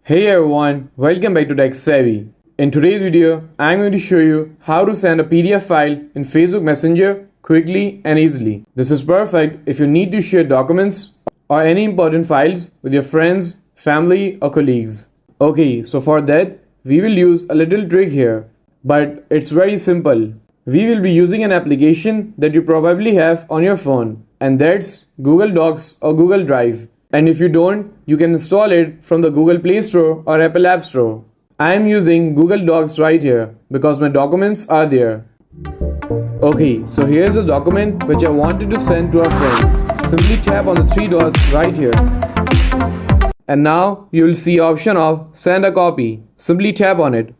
Hey everyone, welcome back to Tech Savvy. In today's video, I'm going to show you how to send a PDF file in Facebook Messenger quickly and easily. This is perfect if you need to share documents or any important files with your friends, family or colleagues. Okay, so for that, we will use a little trick here, but it's very simple. We will be using an application that you probably have on your phone, and that's Google Docs or Google Drive. And if you don't, you can install it from the Google Play Store or Apple App Store. I am using Google Docs right here because my documents are there. Okay, so here's a document which I wanted to send to a friend. Simply tap on the three dots right here. And now you will see option of send a copy. Simply tap on it.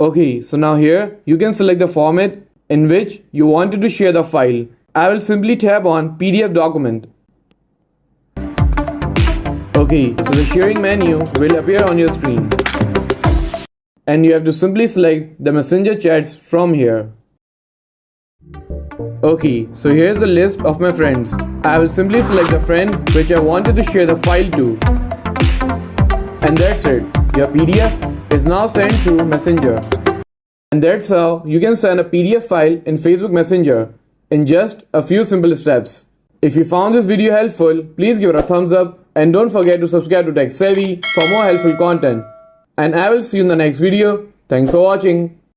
Okay, so now here you can select the format in which you wanted to share the file. I will simply tap on PDF document. Okay, so the sharing menu will appear on your screen. And you have to simply select the messenger chats from here. Okay, so here's the list of my friends. I will simply select the friend which I wanted to share the file to. And that's it. Your PDF is now sent through Messenger. And that's how you can send a PDF file in Facebook Messenger in just a few simple steps. If you found this video helpful, please give it a thumbs up and don't forget to subscribe to Tech Savvy for more helpful content. And I will see you in the next video. Thanks for watching.